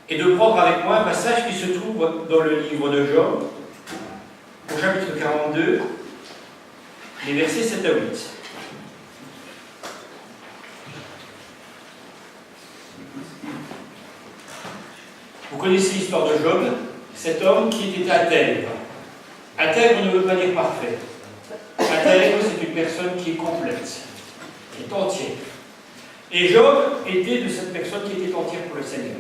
et de prendre avec moi un passage qui se trouve dans le livre de Job, au chapitre 42, les versets 7 à 8. Vous connaissez l'histoire de Job, cet homme qui était intègre. Intègre ne veut pas dire parfait. Intègre, c'est une personne qui est complète, qui est entière. Et Job était de cette personne qui était entière pour le Seigneur.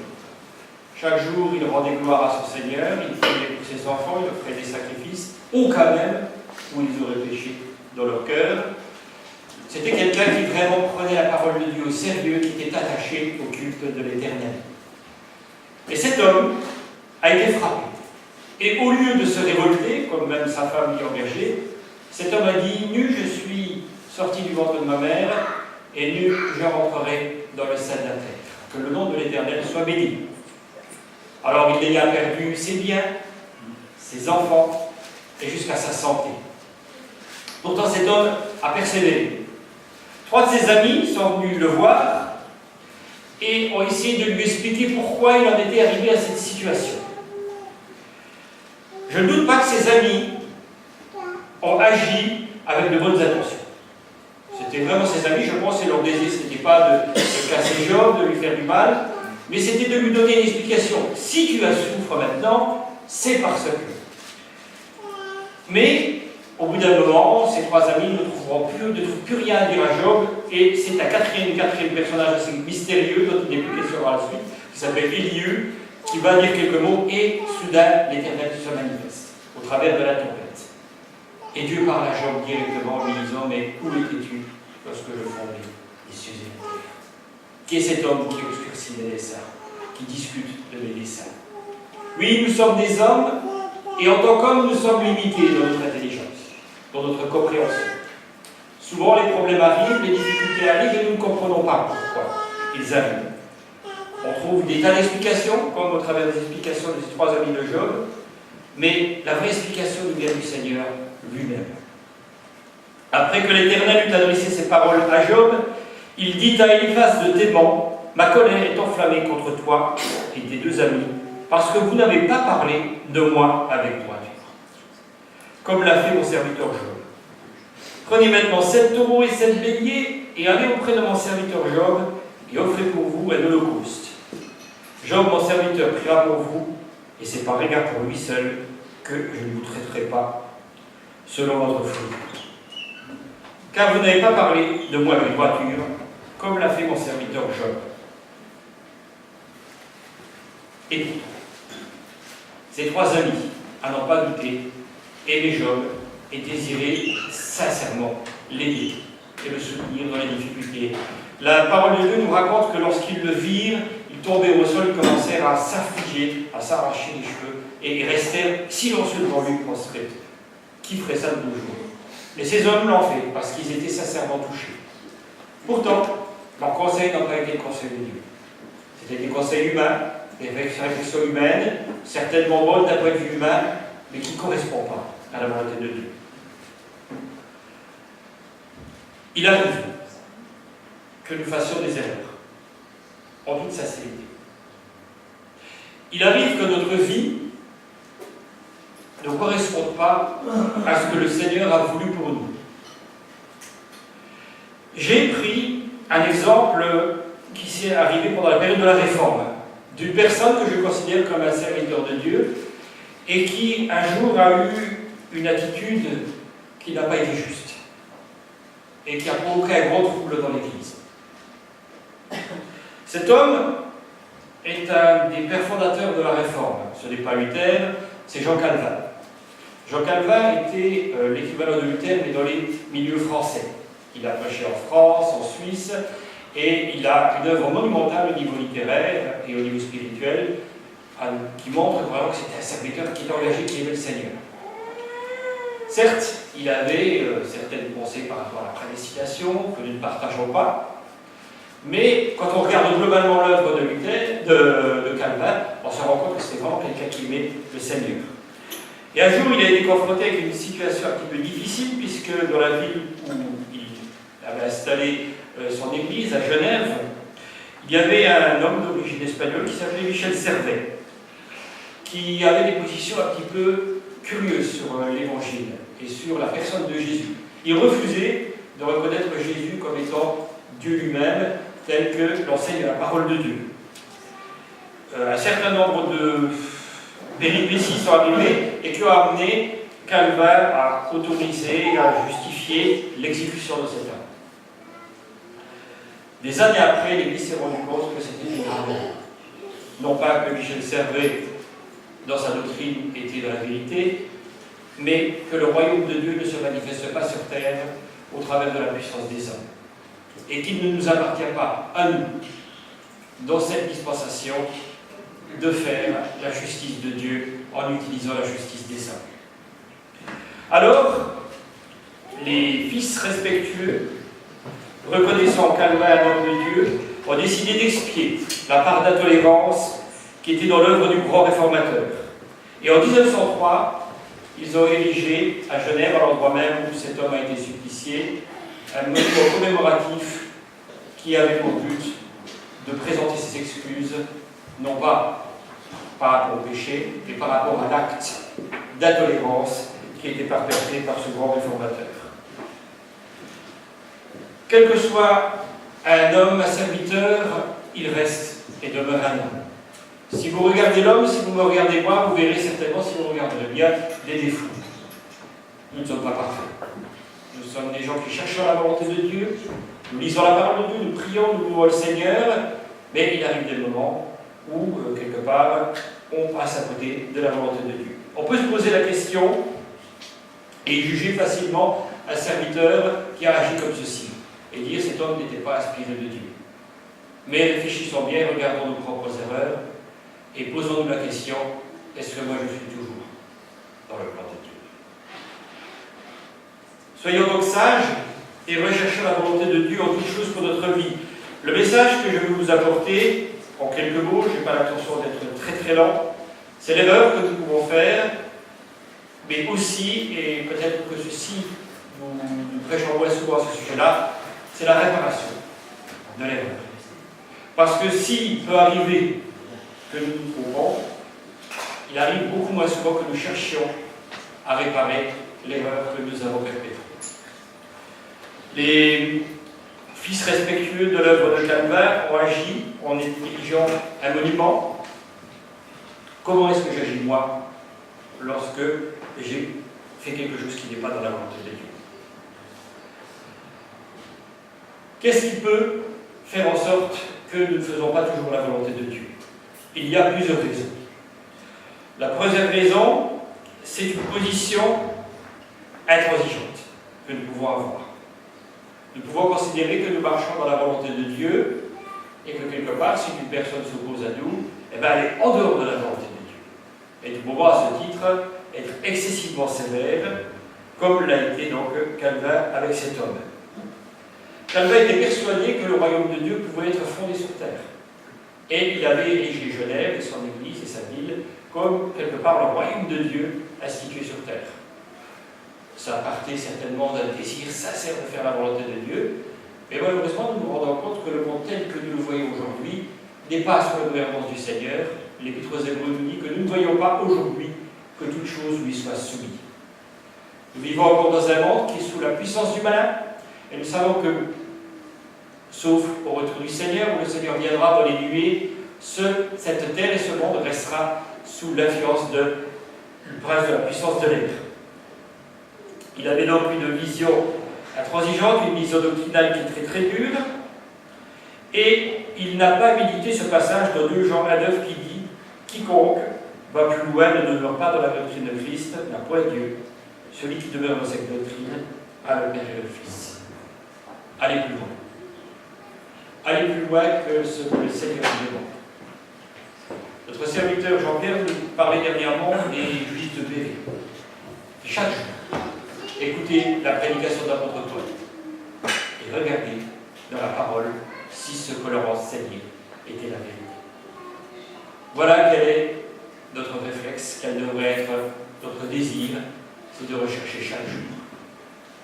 Chaque jour, il rendait gloire à son Seigneur, il priait pour ses enfants, il offrait des sacrifices, au cas même où ils auraient péché dans leur cœur. C'était quelqu'un qui vraiment prenait la parole de Dieu au sérieux, qui était attaché au culte de l'Éternel. Et cet homme a été frappé. Et au lieu de se révolter, comme même sa femme l'y engageait, cet homme a dit « Nu, je suis sorti du ventre de ma mère, et nu, je rentrerai dans le sein de la terre. Que le nom de l'Éternel soit béni. » Alors il a perdu ses biens, ses enfants, et jusqu'à sa santé. Pourtant cet homme a persévéré. 3 de ses amis sont venus le voir et ont essayé de lui expliquer pourquoi il en était arrivé à cette situation. Je ne doute pas que ses amis ont agi avec de bonnes intentions. C'était vraiment ses amis, je pense, et leur désir, ce n'était pas de casser Job, de lui faire du mal, mais c'était de lui donner une explication. Si tu as souffres maintenant, c'est parce que. Mais, au bout d'un moment, ces 3 amis ne trouvent plus rien à dire à Job, et c'est un quatrième personnage assez mystérieux, dont il n'est plus question dans la suite, qui s'appelle Élieu, qui va dire quelques mots, et soudain, l'Éternel se manifeste, au travers de la tempête. Et Dieu parle à Job directement, en lui disant, mais où étais-tu lorsque je fondais les cieux et la terre? Qui est cet homme qui obscurcit les desseins, qui discute de mes desseins? Oui, nous sommes des hommes, et en tant qu'hommes, nous sommes limités dans notre intelligence, dans notre compréhension. Souvent, les problèmes arrivent, les difficultés arrivent, et nous ne comprenons pas pourquoi ils arrivent. On trouve des tas d'explications, comme au travers des explications des 3 amis de Job, mais la vraie explication nous vient du Seigneur lui-même. Après que l'Éternel eut adressé ses paroles à Job, il dit à Eliphaz de Théman, « Ma colère est enflammée contre toi et tes 2 amis, parce que vous n'avez pas parlé de moi avec droiture, comme l'a fait mon serviteur Job. Prenez maintenant 7 taureaux et 7 béliers, et allez auprès de mon serviteur Job, et offrez pour vous un holocauste. Job, mon serviteur, priera pour vous, et c'est par égard pour lui seul que je ne vous traiterai pas selon votre fruit. Car vous n'avez pas parlé de moi avec droiture, comme l'a fait mon serviteur Job. » Et pourtant, ces 3 amis, à n'en pas douter, aimaient Job et désiraient sincèrement l'aider et le soutenir dans les difficultés. La parole de Dieu nous raconte que lorsqu'ils le virent, ils tombaient au sol, ils commencèrent à s'affliger, à s'arracher les cheveux, et ils restèrent silencieux devant lui, prostrés. Qui ferait ça de nos jours? Et ces hommes l'ont fait, parce qu'ils étaient sincèrement touchés. Pourtant, leur conseil n'a pas été le conseil de Dieu. C'était des conseils humains, des réflexions humaines, certainement bonnes d'un point de vue humain, mais qui ne correspondent pas à la volonté de Dieu. Il arrive que nous fassions des erreurs, en toute sincérité. Il arrive que notre vie ne corresponde pas à ce que le Seigneur a voulu pour nous. J'ai pris un exemple qui s'est arrivé pendant la période de la Réforme, d'une personne que je considère comme un serviteur de Dieu et qui un jour a eu une attitude qui n'a pas été juste et qui a provoqué un gros trouble dans l'Église. Cet homme est un des pères fondateurs de la Réforme. Ce n'est pas Luther, c'est Jean Calvin. Jean Calvin était l'équivalent de Luther, mais dans les milieux français. Il a prêché en France, en Suisse, et il a une œuvre monumentale au niveau littéraire et au niveau spirituel, qui montre vraiment que c'était un serviteur qui était engagé, qui aimait le Seigneur. Certes, il avait certaines pensées par rapport à la prédestination, que nous ne partageons pas, mais quand on regarde globalement l'œuvre de Luther, de Calvin, on se rend compte que c'est vraiment quelqu'un qui aimait le Seigneur. Et un jour, il a été confronté avec une situation un petit peu difficile, puisque dans la ville où il avait installé son église, à Genève, Il y avait un homme d'origine espagnole qui s'appelait Michel Servet, qui avait des positions un petit peu curieuses sur l'Évangile et sur la personne de Jésus. Il refusait de reconnaître Jésus comme étant Dieu lui-même, tel que l'enseigne la parole de Dieu. Un certain nombre de péripéties sont arrivées et qui ont amené Calvin à autoriser et à justifier l'exécution de cet homme. Des années après, l'Église s'est rendue compte que c'était une erreur. Non pas que Michel Servet, dans sa doctrine, était dans la vérité, mais que le royaume de Dieu ne se manifeste pas sur terre au travers de la puissance des hommes. Et qu'il ne nous appartient pas, à nous, dans cette dispensation, de faire la justice de Dieu en utilisant la justice des hommes. Alors, les fils respectueux, reconnaissant Calvin un homme de Dieu, ont décidé d'expier la part d'intolérance qui était dans l'œuvre du grand réformateur. Et en 1903, ils ont érigé à Genève, à l'endroit même où cet homme a été supplicié, un monument commémoratif qui avait pour but de présenter ses excuses, non pas par rapport au péché, mais par rapport à l'acte d'intolérance qui a été perpétré par ce grand réformateur. Quel que soit un homme, un serviteur, il reste et demeure un homme. Si vous regardez l'homme, si vous me regardez moi, vous verrez certainement, si vous regardez le bien, des défauts. Nous ne sommes pas parfaits. Nous sommes des gens qui cherchent la volonté de Dieu, nous lisons la parole de Dieu, nous prions, nous louons le Seigneur, mais il arrive des moments où, quelque part, on passe à côté de la volonté de Dieu. On peut se poser la question et juger facilement un serviteur qui a agi comme ceci, et dire cet homme n'était pas inspiré de Dieu. Mais réfléchissons bien, regardons nos propres erreurs, et posons-nous la question, est-ce que moi je suis toujours dans le plan de Dieu? Soyons donc sages et recherchons la volonté de Dieu en toutes choses pour notre vie. Le message que je veux vous apporter, en quelques mots, je n'ai pas l'intention d'être très très lent, c'est l'erreur que nous pouvons faire, mais aussi, et peut-être que ceci, nous prêchons moins souvent à ce sujet-là, c'est la réparation de l'erreur. Parce que s'il peut arriver que nous nous trompons, il arrive beaucoup moins souvent que nous cherchions à réparer l'erreur que nous avons perpétrée. Les fils respectueux de l'œuvre de Calvin ont agi en érigeant un monument. Comment est-ce que j'agis moi lorsque j'ai fait quelque chose qui n'est pas dans la volonté de Dieu? Qu'est-ce qui peut faire en sorte que nous ne faisons pas toujours la volonté de Dieu? Il y a plusieurs raisons. La première raison, c'est une position intransigeante que nous pouvons avoir. Nous pouvons considérer que nous marchons dans la volonté de Dieu et que quelque part, si une personne s'oppose à nous, eh bien, elle est en dehors de la volonté de Dieu. Et nous pouvons à ce titre être excessivement sévères, comme l'a été donc Calvin avec cet homme. Calvin était persuadé que le royaume de Dieu pouvait être fondé sur terre. Et il avait érigé Genève et son église et sa ville comme quelque part le royaume de Dieu institué sur terre. Ça partait certainement d'un désir sincère de faire la volonté de Dieu, mais malheureusement nous nous rendons compte que le monde tel que nous le voyons aujourd'hui n'est pas sous la gouvernance du Seigneur. L'Épître aux Hébreux nous dit que nous ne voyons pas aujourd'hui que toute chose lui soit soumise. Nous vivons encore dans un monde qui est sous la puissance du malin, et nous savons que, sauf au retour du Seigneur, où le Seigneur viendra dans les nuées, cette terre et ce monde restera sous l'influence du prince de la puissance de l'air. Il avait donc une vision intransigeante, une vision doctrinale qui est très très dure, et il n'a pas médité ce passage dans 2 Jean 1,9 qui dit « Quiconque va plus loin ne demeure pas dans la doctrine de Christ, n'a point Dieu. Celui qui demeure dans cette doctrine a le Père et le Fils. » Allez plus loin. Allez plus loin que ce que le Seigneur nous demande. Notre serviteur Jean-Pierre nous parlait dernièrement des Juifs de Béret. Chaque jour, écoutez la prédication d'apôtre Paul et regardez dans la parole si ce que leur enseignait était la vérité. Voilà quel est notre réflexe, quel devrait être notre désir, c'est de rechercher chaque jour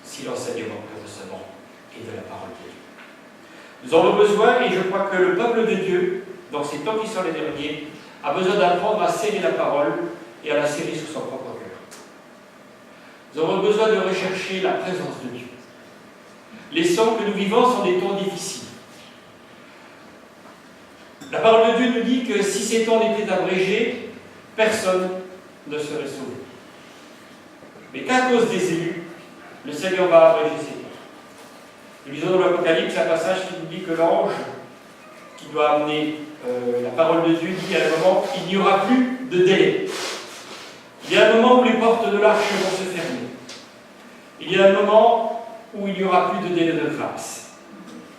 si l'enseignement que nous recevons est de la parole de Dieu. Nous avons besoin, et je crois que le peuple de Dieu, dans ces temps qui sont les derniers, a besoin d'apprendre à serrer la parole et à la serrer sur son propre cœur. Nous avons besoin de rechercher la présence de Dieu. Les temps que nous vivons sont des temps difficiles. La parole de Dieu nous dit que si ces temps étaient abrégés, personne ne serait sauvé. Mais qu'à cause des élus, le Seigneur va abréger ces temps. Nous lisons dans l'Apocalypse un passage qui nous dit que l'ange qui doit amener la parole de Dieu dit à un moment qu'il n'y aura plus de délai. Il y a un moment où les portes de l'arche vont se fermer. Il y a un moment où il n'y aura plus de délai de grâce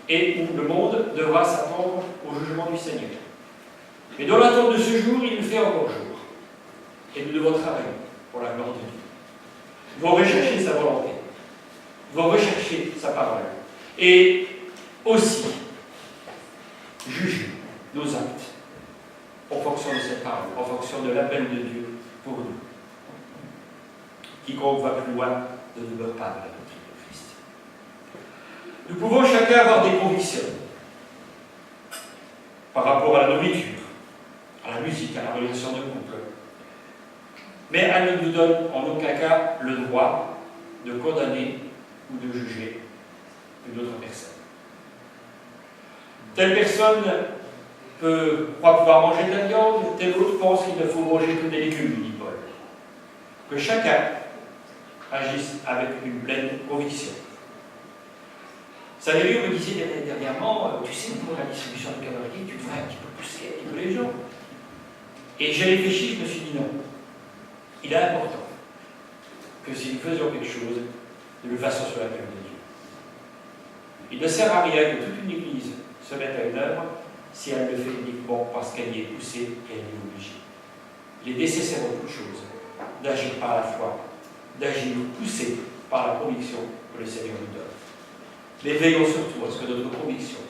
et où le monde devra s'attendre au jugement du Seigneur. Mais dans l'attente de ce jour, il nous fait encore jour. Et nous devons travailler pour la gloire de Dieu. Nous devons rechercher sa volonté. Nous devons rechercher sa parole. Et aussi juger nos actes en fonction de cette parole, en fonction de l'appel de Dieu pour nous. Quiconque va plus loin ne demeure pas de la doctrine de Christ. Nous pouvons chacun avoir des convictions par rapport à la nourriture, à la musique, à la relation de couple. Mais elle ne nous donne en aucun cas le droit de condamner ou de juger une autre personne. Telle personne croit pouvoir manger de la viande, tel autre pense qu'il ne faut manger que des légumes, dit Paul. Que chacun agisse avec une pleine conviction. Savério me disait dernièrement, tu sais, pour la distribution de calories, tu devrais un petit peu pousser un petit peu les gens. Et j'ai réfléchi, je me suis dit non. Il est important que si nous faisions quelque chose, nous le fassions sur la plume de Dieu. Il ne sert à rien que toute une église se mette à une œuvre si elle le fait uniquement parce qu'elle y est poussée et elle y est obligée. Il est nécessaire en toute chose d'agir par la foi, d'agir poussé par la conviction que le Seigneur nous donne. Mais veillons surtout à ce que notre conviction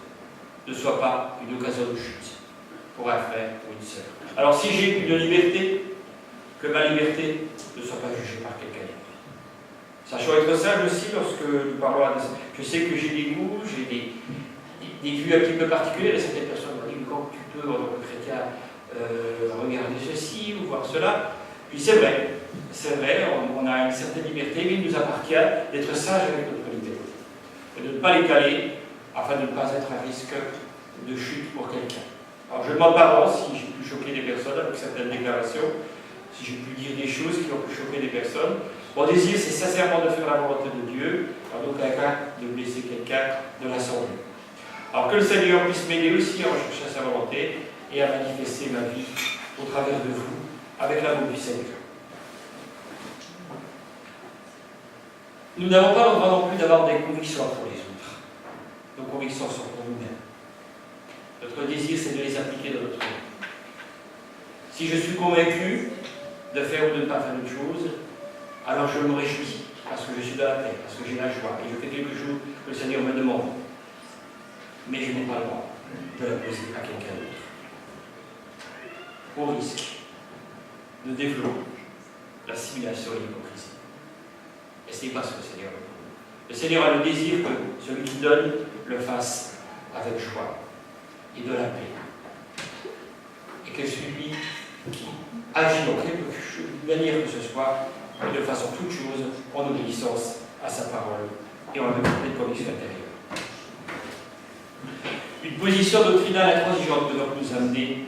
ne soit pas une occasion de chute pour un frère ou une sœur. Alors si j'ai une liberté, que ma liberté ne soit pas jugée par quelqu'un d'autre. Sachant être sage aussi lorsque nous parlons à des... Je sais que j'ai des goûts, j'ai des vues un petit peu particulières, et certaines personnes me disent quand tu peux, en tant que chrétien, regarder ceci ou voir cela. Puis c'est vrai, on a une certaine liberté, mais il nous appartient d'être sage avec notre liberté. Et de ne pas les caler, afin de ne pas être à risque de chute pour quelqu'un. Alors je demande pardon si j'ai pu choquer des personnes avec certaines déclarations, si j'ai pu dire des choses qui ont pu choquer des personnes. Mon désir, c'est sincèrement de faire la volonté de Dieu, en aucun cas de blesser quelqu'un de l'assemblée. Alors que le Seigneur puisse m'aider aussi à rechercher sa volonté et à manifester ma vie au travers de vous, avec l'amour du Seigneur. Nous n'avons pas le droit non plus d'avoir des convictions pour les autres. Nos convictions sont pour nous-mêmes. Notre désir, c'est de les appliquer dans notre vie. Si je suis convaincu de faire ou de ne pas faire une chose, alors je me réjouis, parce que je suis dans la paix, parce que j'ai la joie, et je fais quelque chose que le Seigneur me demande. Mais je n'ai pas le droit de la poser à quelqu'un d'autre. Au risque de développer l'assimilation et l'hypocrisie. Et ce n'est pas ce que le Seigneur veut. Le Seigneur a le désir que celui qui donne le fasse avec joie et de la paix. Et que celui qui agit dans quelque manière que ce soit, et de façon toute chose, en obéissance à sa parole et en pleine conviction intérieure. Une position doctrinale intransigeante doit nous amener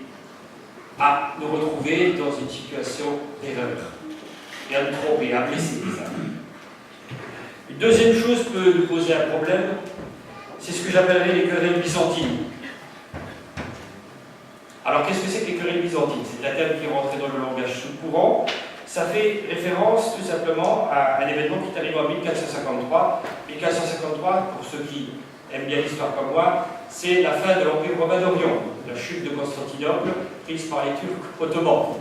à nous retrouver dans une situation d'erreur et à nous tromper, à blesser les âmes. Une deuxième chose peut nous poser un problème, c'est ce que j'appellerais les querelles byzantines. Alors qu'est-ce que c'est que les querelles byzantines? C'est un terme qui est rentré dans le langage courant. Ça fait référence tout simplement à un événement qui est arrivé en 1453. 1453, pour ceux qui aiment bien l'histoire comme moi, c'est la fin de l'Empire romain d'Orient, la chute de Constantinople prise par les Turcs ottomans.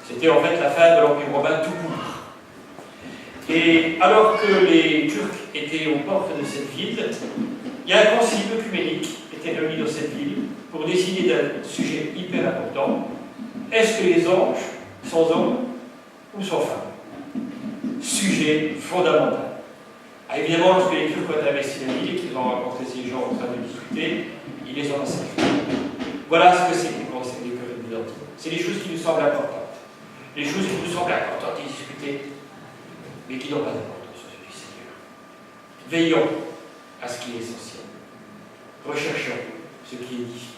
C'était en fait la fin de l'Empire romain tout court. Et alors que les Turcs étaient aux portes de cette ville, il y a un concile œcuménique qui était réuni dans cette ville pour décider d'un sujet hyper important. Est-ce que les anges sont hommes ou sont femmes? Sujet fondamental. Ah, évidemment, lorsque les Turcs ont investi la ville et qu'ils ont rencontré ces gens en train de discuter, ils les ont massacrés. Voilà ce que c'est que les conseils des curés byzantins. C'est les choses qui nous semblent importantes. Les choses qui nous semblent importantes et discutées, mais qui n'ont pas d'importance aux yeux du Seigneur. Veillons à ce qui est essentiel. Recherchons ce qui est dit.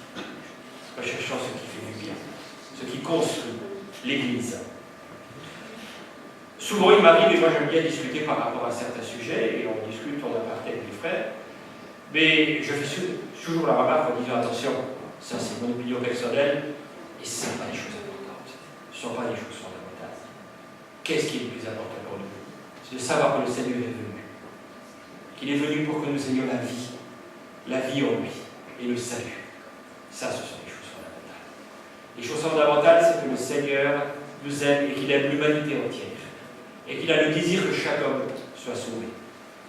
Recherchons ce qui fait du bien. Ce qui construit l'Église. Souvent, il m'arrive, et moi j'aime bien discuter par rapport à certains sujets, et on discute, on aparté avec les frères, mais je fais toujours la remarque en disant attention, ça c'est mon opinion personnelle, et ce ne sont pas des choses importantes. Ce ne sont pas des choses fondamentales. Qu'est-ce qui est le plus important pour nous? C'est de savoir que le Seigneur est venu. Qu'il est venu pour que nous ayons la vie en lui, et le salut. Ça, ce sont des choses fondamentales. Les choses fondamentales, c'est que le Seigneur nous aime et qu'il aime l'humanité entière. Et qu'il a le désir que chaque homme soit sauvé.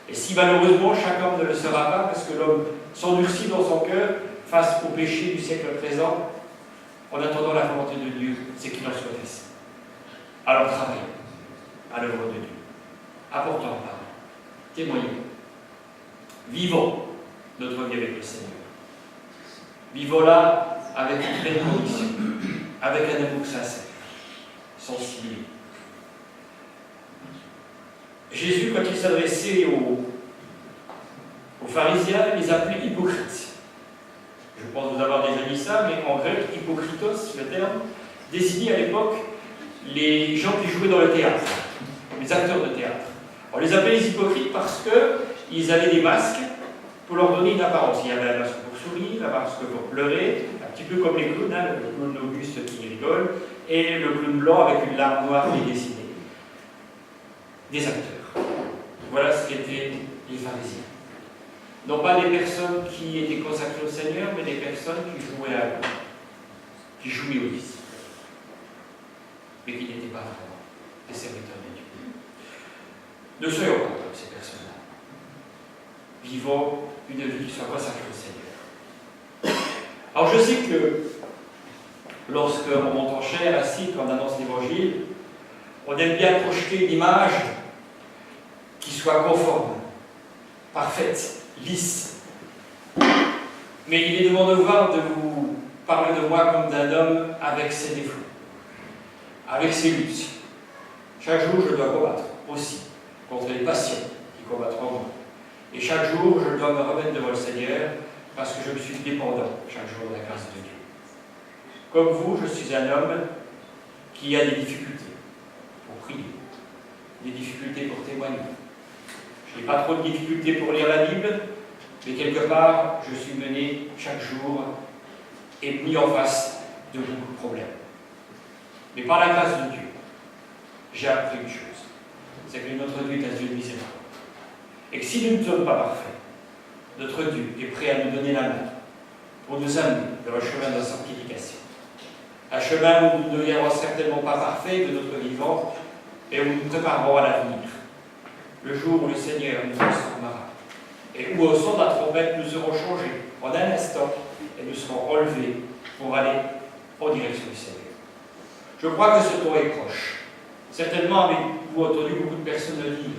Et si malheureusement chaque homme ne le sera pas, parce que l'homme s'endurcit dans son cœur face au péché du siècle présent, en attendant la volonté de Dieu, c'est qu'il en soit ainsi. Alors travaillons à l'œuvre de Dieu. Apportons la parole. Témoignons. Vivons notre vie avec le Seigneur. Vivons-la avec une pleine conviction, avec un amour sincère, sensible. Jésus, quand il s'adressait aux pharisiens, il les appelait hypocrites. Je pense vous avoir déjà dit ça, mais en grec, hypokritos, le terme, désignait à l'époque les gens qui jouaient dans le théâtre, les acteurs de théâtre. On les appelait les hypocrites parce qu'ils avaient des masques pour leur donner une apparence. Il y avait un masque pour sourire, un masque pour pleurer, un petit peu comme les clowns, hein, le clown Auguste qui rigole, et le clown blanc avec une larme noire qui est dessinée. Des acteurs. Voilà ce qu'étaient les pharisiens. Non pas des personnes qui étaient consacrées au Seigneur, mais des personnes qui jouaient à eux, qui jouaient au disciple, mais qui n'étaient pas vraiment des serviteurs de Dieu. Ne soyons pas comme ces personnes-là. Vivons une vie qui soit consacrée au Seigneur. Alors je sais que lorsqu'on monte en chair, ainsi qu'on annonce l'Évangile, on aime bien projeter une image qui soit conforme, parfaite, lisse. Mais il est de mon devoir de vous parler de moi comme d'un homme avec ses défauts, avec ses luttes. Chaque jour, je dois combattre aussi contre les passions qui combattent en moi. Et chaque jour, je dois me remettre devant le Seigneur parce que je me suis dépendant chaque jour de la grâce de Dieu. Comme vous, je suis un homme qui a des difficultés pour prier, des difficultés pour témoigner. Je n'ai pas trop de difficultés pour lire la Bible, mais quelque part, je suis mené chaque jour et mis en face de beaucoup de problèmes. Mais par la grâce de Dieu, j'ai appris une chose, c'est que notre Dieu est un Dieu de miséricorde. Et que si nous ne sommes pas parfaits, notre Dieu est prêt à nous donner la main pour nous amener dans le chemin de la sanctification. Un chemin où nous ne deviendrons certainement pas parfaits de notre vivant, et où nous nous préparerons à l'avenir. Le jour où le Seigneur nous transformera, et où au son de la trompette nous serons changés en un instant, et nous serons relevés pour aller en direction du Seigneur. Je crois que ce temps est proche. Certainement avez-vous entendu beaucoup de personnes le dire,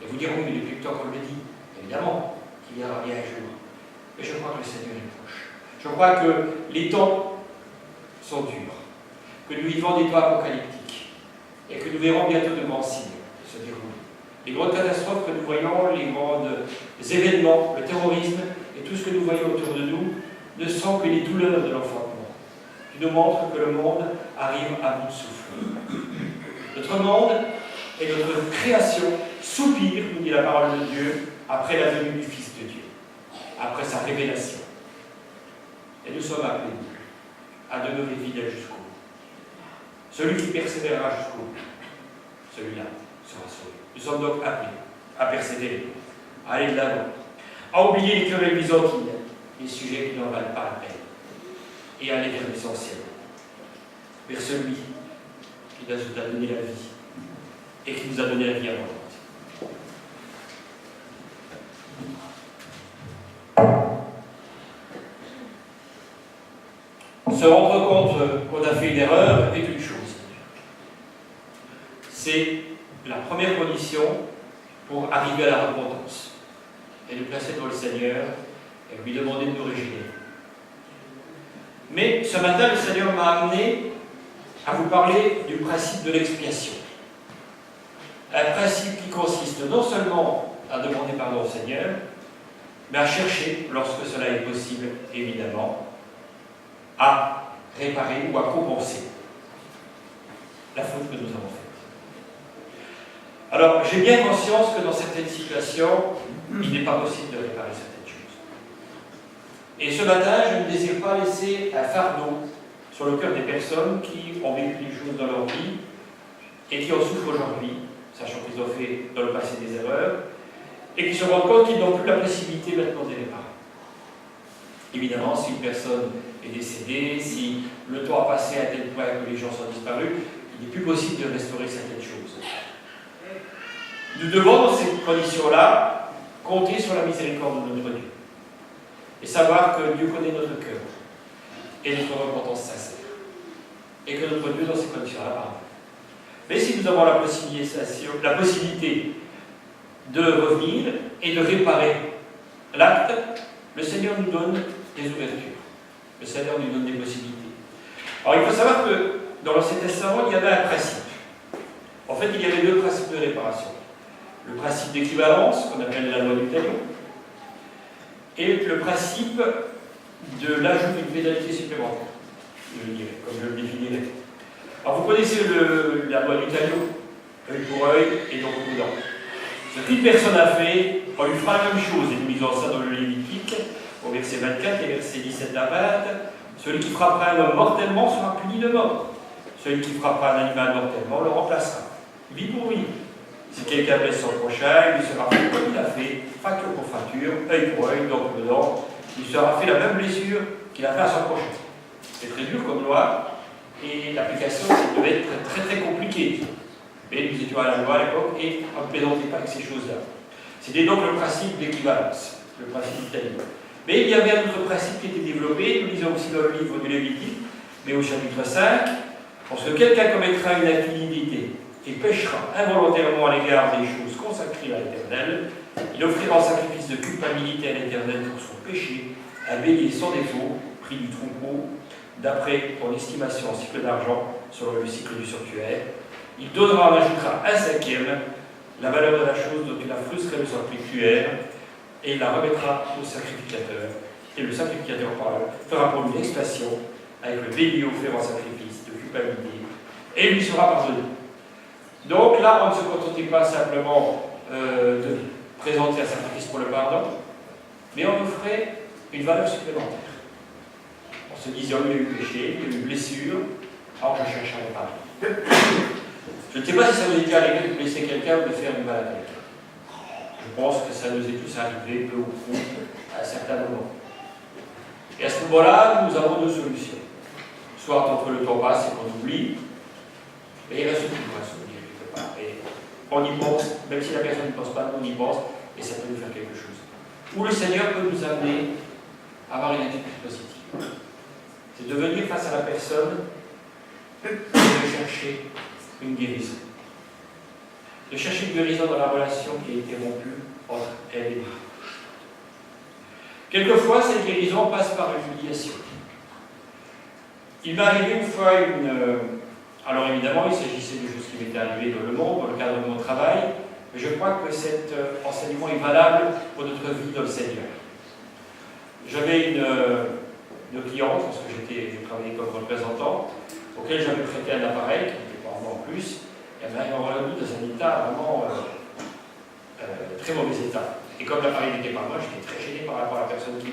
et vous direz oui, mais depuis le temps qu'on le dit, évidemment qu'il y aura bien un jour. Mais je crois que le Seigneur est proche. Je crois que les temps sont durs, que nous vivons des temps apocalyptiques, et que nous verrons bientôt de grands signes se dérouler. Les grandes catastrophes que nous voyons, les grands événements, le terrorisme et tout ce que nous voyons autour de nous ne sont que les douleurs de l'enfantement, qui nous montrent que le monde arrive à bout de souffle. Notre monde et notre création soupirent, nous dit la parole de Dieu, après la venue du Fils de Dieu, après sa révélation. Et nous sommes appelés à demeurer fidèles jusqu'au bout. Celui qui persévérera jusqu'au bout, celui-là sera sauvé. Nous sommes donc appelés à persévérer, à aller de l'avant, à oublier les querelles byzantines, les sujets qui n'en valent pas la peine, et à aller vers l'essentiel, vers celui qui nous a donné la vie et qui nous a donné la vie abondante. Se rendre compte qu'on a fait une erreur est une chose. C'est la première condition pour arriver à la repentance et nous placer devant le Seigneur et lui demander de nous régénérer. Mais ce matin, le Seigneur m'a amené à vous parler du principe de l'expiation. Un principe qui consiste non seulement à demander pardon au Seigneur, mais à chercher, lorsque cela est possible, évidemment, à réparer ou à compenser la faute que nous avons faite. Alors, j'ai bien conscience que dans certaines situations, il n'est pas possible de réparer certaines choses. Et ce matin, je ne désire pas laisser un fardeau sur le cœur des personnes qui ont vécu des choses dans leur vie et qui en souffrent aujourd'hui, sachant qu'ils ont fait dans le passé des erreurs, et qui se rendent compte qu'ils n'ont plus la possibilité maintenant de les réparer. Évidemment, si une personne est décédée, si le temps a passé à tel point que les gens sont disparus, il n'est plus possible de restaurer certaines choses. Nous devons, dans ces conditions-là, compter sur la miséricorde de notre Dieu. Et savoir que Dieu connaît notre cœur et notre repentance sincère. Et que notre Dieu, dans ces conditions-là, pardonne. Mais si nous avons la possibilité de revenir et de réparer l'acte, le Seigneur nous donne des ouvertures. Le Seigneur nous donne des possibilités. Alors il faut savoir que dans l'Ancien Testament, il y avait un principe. En fait, il y avait deux principes de réparation. Le principe d'équivalence, qu'on appelle la loi du talion, et le principe de l'ajout d'une pénalité supplémentaire, je le dirais, comme je le définirais. Alors vous connaissez la loi du talion, œil pour œil et donc pour dent. Ce qu'une personne a fait, on lui fera la même chose, et nous lisons ça dans le Lévitique, au verset 24 et verset 17 à 20. Celui qui frappera un homme mortellement sera puni de mort. Celui qui frappera un animal mortellement le remplacera. Vie pour vie. Si quelqu'un blesse son prochain, il lui sera fait comme il a fait, fracture pour fracture, œil pour œil, dent pour dent. Il lui sera fait la même blessure qu'il a fait à son prochain. C'est très dur comme loi, et l'application devait être très très compliquée. Mais nous étions à la loi à l'époque et on ne plaisantait pas avec ces choses-là. C'était donc le principe d'équivalence, le principe italien. Mais il y avait un autre principe qui était développé, nous lisons aussi dans le livre du Lévitique, mais au chapitre 5, lorsque quelqu'un commettra une indignité et péchera involontairement à l'égard des choses consacrées à l'Éternel, il offrira en sacrifice de culpabilité à l'Éternel pour son péché un bélier sans défaut, prix du troupeau, d'après ton estimation en cycle d'argent, selon le cycle du sanctuaire. Il donnera, en ajoutera un cinquième, la valeur de la chose dont il a frustré le sanctuaire, et il la remettra au sacrificateur. Et le sacrificateur fera pour lui l'expiation avec le bélier offert en sacrifice de culpabilité, et il lui sera pardonné. Donc là, on ne se contentait pas simplement de présenter un sacrifice pour le pardon, mais on offrait une valeur supplémentaire. On se disait, il y a eu péché, il y a eu blessure, alors je cherche à réparer. Je ne sais pas si ça vous est déjà arrivé de blesser quelqu'un ou de faire du mal à quelqu'un. Je pense que ça nous est tous arrivé, peu ou prou, à un certain moment. Et à ce moment-là, nous avons deux solutions. Soit entre le temps passe et qu'on oublie, et il reste toujours un souvenir quelque part. Et on y pense, même si la personne ne pense pas, on y pense, et ça peut nous faire quelque chose. Ou le Seigneur peut nous amener à avoir une attitude positive. C'est de venir face à la personne et de chercher une guérison. De chercher une guérison dans la relation qui a été rompue entre elle et lui. Quelquefois, cette guérison passe par l'humiliation. Il m'est arrivé une fois alors évidemment, il s'agissait de choses qui m'étaient arrivées dans le monde, dans le cadre de mon travail, mais je crois que cet enseignement est valable pour notre vie dans le Seigneur. J'avais une cliente, parce que j'ai travaillé comme représentant, auquel j'avais prêté un appareil, qui n'était pas en moi en plus, et elle m'avait rendu dans un état vraiment très mauvais état. Et comme l'appareil n'était pas moi, j'étais très gêné par rapport à la personne qui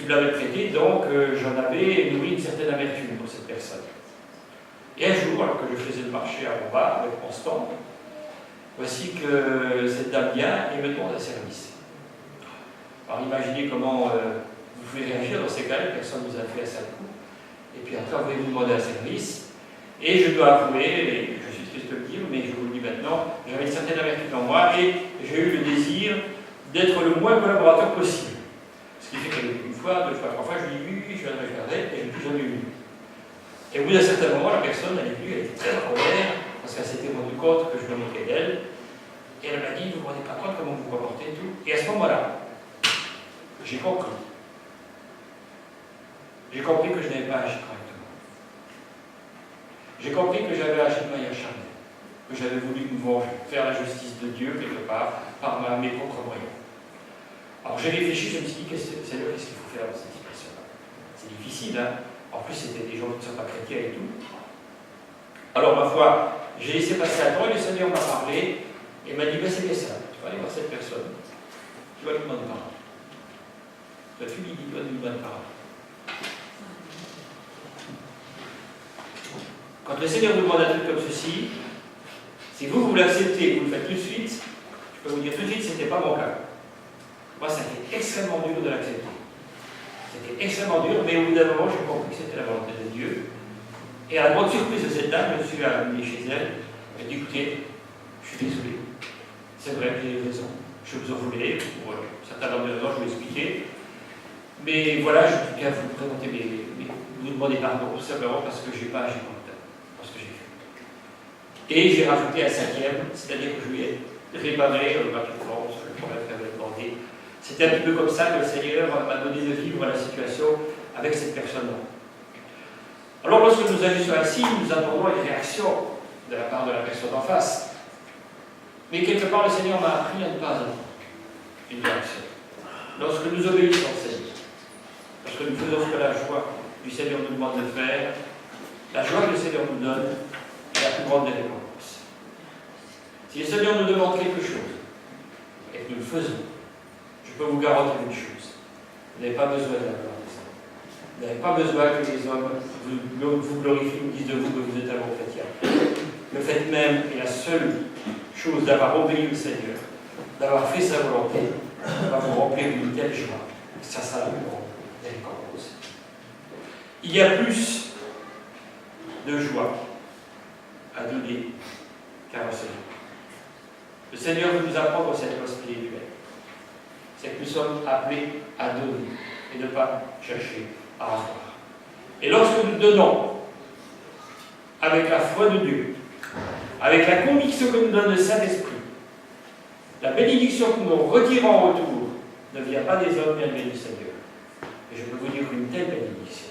me l'avait prêté, donc j'en avais nourri une certaine amertume pour cette personne. Et un jour, alors que je faisais le marché à mon bar avec mon stand, voici que cette dame vient et me demande un service. Alors imaginez comment vous pouvez réagir dans ces cas-là, personne ne vous a fait un sale coup. Et puis après, vous allez vous demander un service. Et je dois avouer, et je suis triste de le dire, mais je vous le dis maintenant, j'avais une certaine amertume en moi et j'ai eu le désir d'être le moins collaborateur possible. Ce qui fait qu'une fois, deux fois, trois fois, je lui ai dit oui, je viendrai regarder et je n'ai plus jamais eu. Et au bout d'un certain moment, la personne, elle est venue, elle était très en colère, parce qu'elle s'était rendue compte que je me moquais d'elle. Et elle m'a dit, vous ne vous rendez pas compte comment vous vous comportez et tout. Et à ce moment-là, j'ai compris. J'ai compris que je n'avais pas agi correctement. J'ai compris que j'avais agi de manière charnelle, que j'avais voulu me venger, faire la justice de Dieu quelque part, par mes propres moyens. Alors j'ai réfléchi, je me suis dit, Seigneur, qu'est-ce qu'il faut faire dans cette situation-là? C'est difficile, hein? En plus, c'était des gens qui ne sont pas chrétiens et tout. Alors, ma foi, j'ai laissé passer à temps et le Seigneur m'a parlé et m'a dit, ben, c'est bien ça, tu vas aller voir cette personne, tu vas lui demander pardon. Tu vas lui demander pardon. Quand le Seigneur vous demande un truc comme ceci, si vous l'acceptez, vous le faites tout de suite, je peux vous dire tout de suite, ce n'était pas mon cas. Moi, ça a été extrêmement dur de l'accepter. C'était extrêmement dur, mais au bout d'un moment, j'ai compris que c'était la volonté de Dieu. Et à la grande surprise de cette dame, je me suis amené chez elle. Elle m'a dit, écoutez, je suis désolé. C'est vrai que j'ai raison. Je vous en voulais, pour certains nombre de raisons, je vais expliquer. Mais voilà, je viens vous présenter vous demander pardon, tout simplement parce que je n'ai pas agi comme ça, parce que j'ai fait. Et j'ai rajouté un cinquième, c'est-à-dire que je lui ai réparé gratuitement le problème qu'elle avait demandé. C'était un petit peu comme ça que le Seigneur m'a donné de vivre la situation avec cette personne-là. Alors, lorsque nous agissons ainsi, nous attendons une réaction de la part de la personne en face. Mais quelque part, le Seigneur m'a appris à ne pas attendre une réaction. Lorsque nous obéissons au Seigneur, lorsque nous faisons ce que la joie du Seigneur nous demande de faire, la joie que le Seigneur nous donne est la plus grande des récompenses. Si le Seigneur nous demande quelque chose et que nous le faisons, je peux vous garantir une chose, vous n'avez pas besoin de la gloire des hommes. Vous n'avez pas besoin que les hommes vous glorifient ou disent de vous que vous êtes un bon chrétien. Le fait même est la seule chose d'avoir obéi au Seigneur, d'avoir fait sa volonté, va vous remplir d'une telle joie. Ça sera la plus grande des récompenses. Il y a plus de joie à donner qu'à recevoir. Le Seigneur veut nous apprendre cette loi spirituelle. C'est que nous sommes appelés à donner et ne pas chercher à avoir. Et lorsque nous donnons avec la foi de Dieu, avec la conviction que nous donne le Saint-Esprit, la bénédiction que nous retirons en retour ne vient pas des hommes, mais du Seigneur. Et je peux vous dire qu'une telle bénédiction,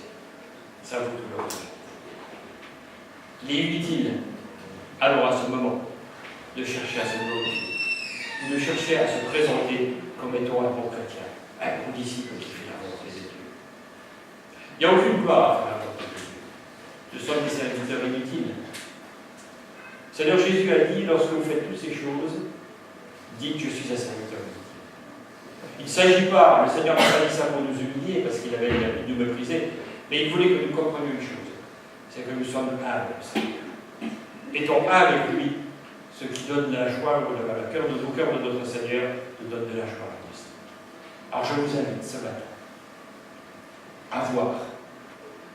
ça vaut tout le reste. Il est inutile, alors à ce moment, de chercher à se glorifier, ou de chercher à se présenter comme étant un bon chrétien, un bon disciple qui fait la volonté de Dieu. Il n'y a aucune gloire à faire la volonté de Dieu. Nous sommes des serviteurs inutiles. Le Seigneur Jésus a dit, lorsque vous faites toutes ces choses, dites je suis un serviteur inutile. Il ne s'agit pas, le Seigneur n'a pas dit ça pour nous humilier, parce qu'il avait l'habitude de nous mépriser, mais il voulait que nous comprenions une chose, c'est que nous sommes humbles au Seigneur. Étant humbles avec lui, ce qui donne la joie au cœur de notre Seigneur, nous donne de la joie à Christ. Alors je vous invite ce matin à voir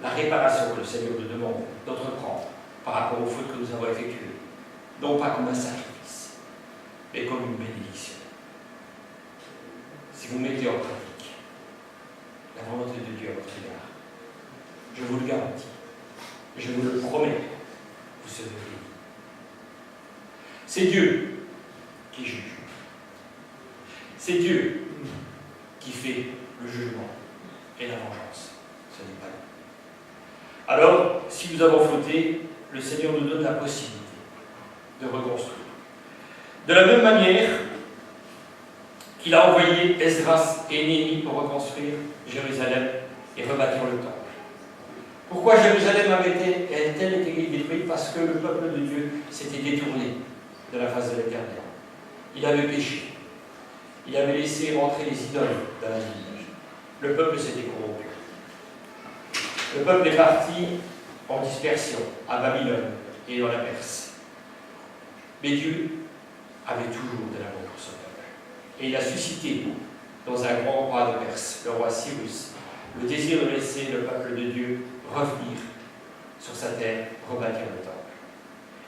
la réparation que le Seigneur nous demande d'entreprendre par rapport aux fautes que nous avons effectuées, non pas comme un sacrifice, mais comme une bénédiction. Si vous mettez en pratique la volonté de Dieu à votre égard, je vous le garantis, je vous le promets, vous serez bénis. C'est Dieu qui juge. C'est Dieu qui fait le jugement et la vengeance. Ce n'est pas nous. Alors, si nous avons fauté, le Seigneur nous donne la possibilité de reconstruire. De la même manière qu'il a envoyé Esdras et Néhémie pour reconstruire Jérusalem et rebâtir le temple. Pourquoi Jérusalem a-t-elle été détruite? Parce que le peuple de Dieu s'était détourné de la face de l'Éternel. Il avait péché. Il avait laissé rentrer les idoles dans la ville. Le peuple s'était corrompu. Le peuple est parti en dispersion à Babylone et dans la Perse. Mais Dieu avait toujours de l'amour pour son peuple. Et il a suscité dans un grand roi de Perse, le roi Cyrus, le désir de laisser le peuple de Dieu revenir sur sa terre, rebâtir le temple.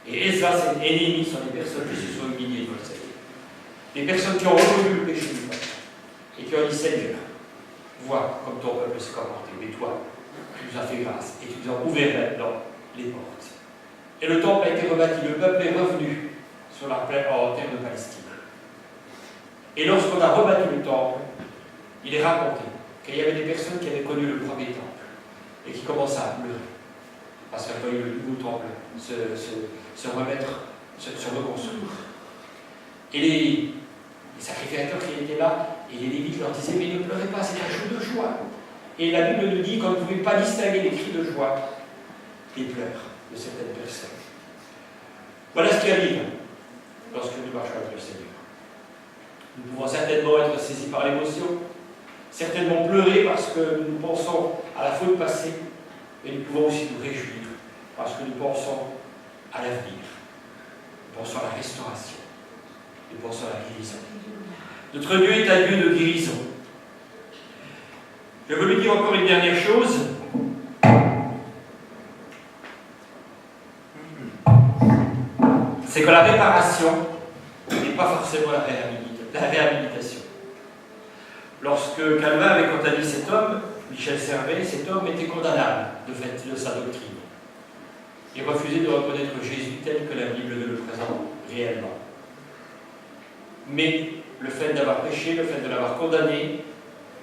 Et Esdras et Néhémie sont des personnes qui se sont humiliées devant le Seigneur. Des personnes qui ont reconnu le péché du peuple et qui ont dit Seigneur, vois comme ton peuple s'est comporté, mais toi, tu nous as fait grâce et tu nous as ouvert maintenant les portes. Et le temple a été rebâti, le peuple est revenu sur la plaine en terre de Palestine. Et lorsqu'on a rebâti le temple, il est raconté qu'il y avait des personnes qui avaient connu le premier temple et qui commençaient à pleurer parce qu'elles voyaient le nouveau temple se reconstruire. Et les sacrificateurs qui étaient là, et les Lévites leur disaient, mais ne pleurez pas, c'est un jour de joie. Et la Bible nous dit qu'on ne pouvait pas distinguer les cris de joie des pleurs de certaines personnes. Voilà ce qui arrive lorsque nous marchons avec le Seigneur. Nous pouvons certainement être saisis par l'émotion, certainement pleurer parce que nous pensons à la faute passée, mais nous pouvons aussi nous réjouir parce que nous pensons à l'avenir, nous pensons à la restauration, nous pensons à la guérison. Notre Dieu est un Dieu de guérison. Je veux lui dire encore une dernière chose. C'est que la réparation n'est pas forcément la réhabilitation. Lorsque Calvin avait condamné cet homme, Michel Servet, cet homme était condamnable de fait de sa doctrine. Il refusait de reconnaître Jésus tel que la Bible le présente réellement. Mais le fait d'avoir péché, le fait de l'avoir condamné,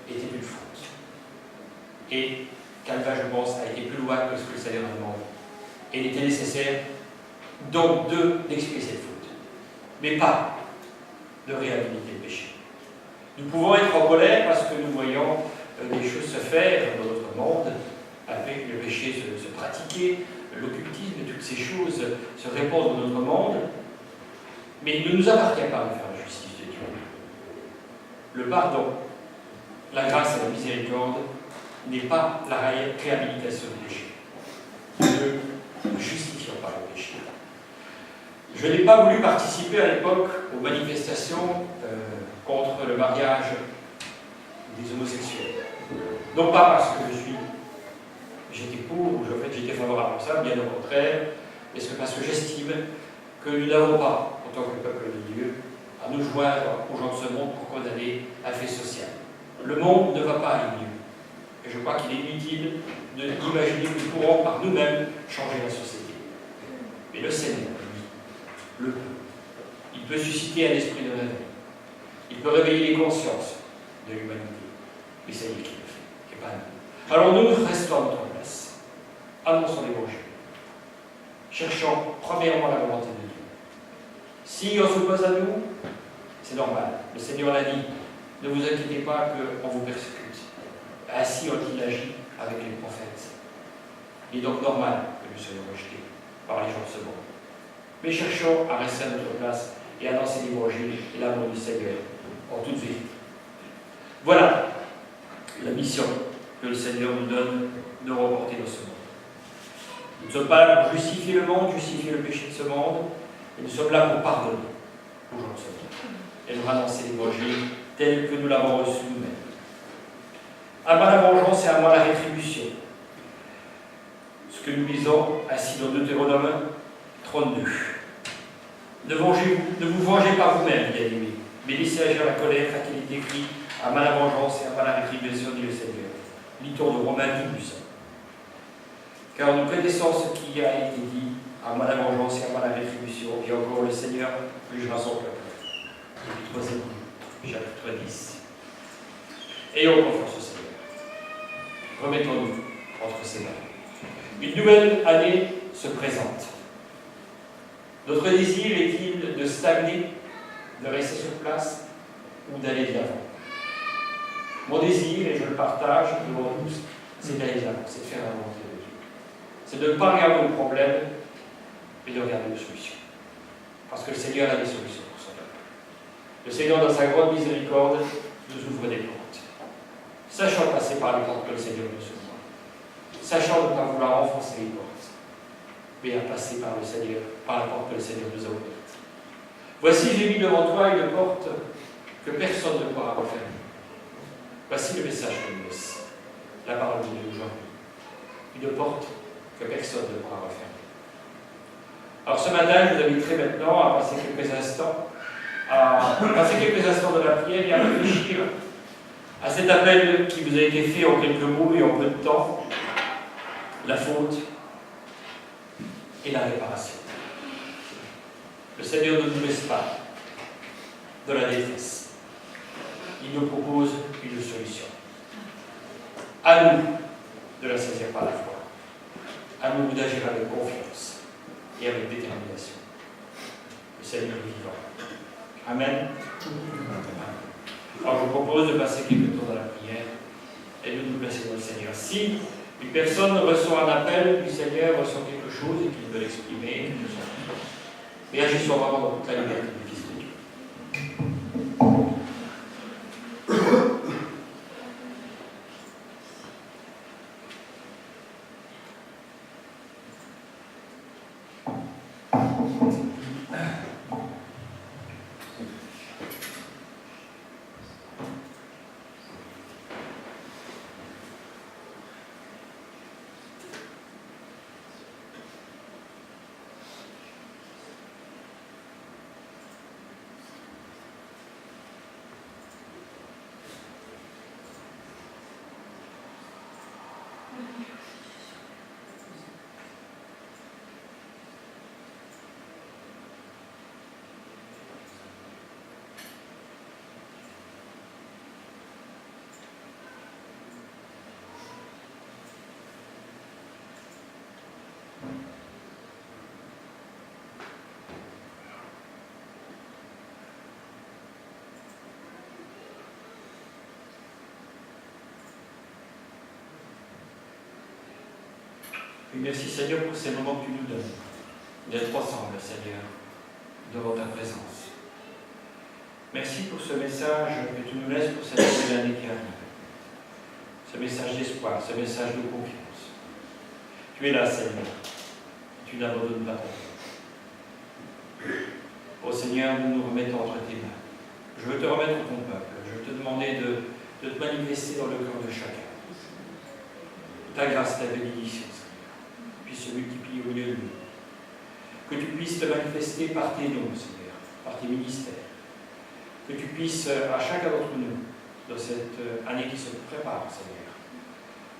était une faute. Et Calvin, je pense, a été plus loin que ce que le Seigneur a demandé. Et il était nécessaire donc d'expier cette faute, mais pas de réhabiliter le péché. Nous pouvons être en colère parce que nous voyons des choses se faire dans notre monde, avec le péché se pratiquer, l'occultisme, toutes ces choses se répandre dans notre monde, mais il ne nous appartient pas de faire la justice de Dieu. Le pardon, la grâce et la miséricorde n'est pas la réhabilitation du péché. Dieu ne justifiant pas le péché. Je n'ai pas voulu participer à l'époque aux manifestations contre le mariage des homosexuels. Non pas parce que j'étais pour ou en fait j'étais favorable à ça, bien au contraire, mais parce que j'estime que nous n'avons pas, en tant que peuple de Dieu, à nous joindre aux gens de ce monde pour condamner un fait social. Le monde ne va pas aller mieux. Et je crois qu'il est inutile d'imaginer que nous pourrons par nous-mêmes changer la société. Mais le Seigneur, lui, le peut. Il peut susciter un esprit de réveil. Il peut réveiller les consciences de l'humanité. Mais c'est lui qui le fait, et pas nous. Alors nous restons à notre place. Annonçons l'évangile. Cherchons premièrement la volonté de Dieu. Si on s'oppose à nous, c'est normal. Le Seigneur l'a dit. Ne vous inquiétez pas qu'on vous persécute. Ainsi ont-ils agi avec les prophètes. Il est donc normal que nous soyons rejetés par les gens de ce monde. Mais cherchons à rester à notre place et à annoncer l'évangile et l'amour du Seigneur en toute vérité. Voilà la mission que le Seigneur nous donne de remporter dans ce monde. Nous ne sommes pas là pour justifier le monde, justifier le péché de ce monde, mais nous sommes là pour pardonner aux gens de ce monde et nous annoncer l'évangile tel que nous l'avons reçu nous-mêmes. À moi la vengeance et à moi la rétribution. Ce que nous lisons ainsi dans Deutéronome 32. Ne vous vengez pas vous-même, bien-aimés, mais laissez agir la colère, car il est écrit à moi la vengeance et à moi la rétribution, dit le Seigneur. Litons de Romains 12. Car nous connaissons ce qui a été dit, à moi la vengeance et à moi la rétribution, et encore le Seigneur jugera son peuple. Et puis 3e chapitre 10. Ayons confiance au Seigneur. Remettons-nous entre ses mains. Une nouvelle année se présente. Notre désir est-il de stagner, de rester sur place ou d'aller de l'avant? Mon désir, et je le partage devant tous, c'est d'aller de l'avant, c'est de faire la volonté de Dieu. C'est de ne pas regarder le problème, mais de regarder les solutions. Parce que le Seigneur a des solutions pour son peuple. Le Seigneur, dans sa grande miséricorde, nous ouvre des portes. Sachant passer par les portes que le Seigneur nous ouvre. Sachant ne pas vouloir enfoncer les portes, mais à passer par le Seigneur, par la porte que le Seigneur nous a ouverte. Voici, j'ai mis devant toi une porte que personne ne pourra refermer. Voici le message que nous laisse la parole de Dieu aujourd'hui. Une porte que personne ne pourra refermer. Alors ce matin, je vous inviterai maintenant à passer quelques instants de la prière et à réfléchir à cet appel qui vous a été fait en quelques mots et en peu de temps, la faute et la réparation. Le Seigneur ne nous laisse pas de la détresse. il nous propose une solution. À nous de la saisir par la foi. À nous d'agir avec confiance et avec détermination. Le Seigneur est vivant. Amen. Alors je vous propose de passer quelques temps dans la prière et de nous placer dans le Seigneur. Si une personne reçoit un appel du Seigneur, reçoit quelque chose et qu'il veut l'exprimer, réagissons vraiment dans toute la liberté du Fils de Dieu. Et merci Seigneur pour ces moments que tu nous donnes, d'être ensemble Seigneur, devant ta présence. Merci pour ce message que tu nous laisses pour cette nouvelle année qui arrive. Ce message d'espoir, ce message de confiance. Tu es là Seigneur, tu n'abandonnes pas ton peuple. Ô Seigneur, nous nous remettons entre tes mains. Je veux te remettre ton peuple, je veux te demander de te manifester dans le cœur de chacun. Ta grâce, ta bénédiction, se multiplier au milieu de nous. Que tu puisses te manifester par tes dons, Seigneur, par tes ministères. Que tu puisses, à chacun d'entre nous, dans cette année qui se prépare, Seigneur,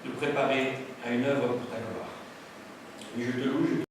nous préparer à une œuvre pour ta gloire. Et je te loue,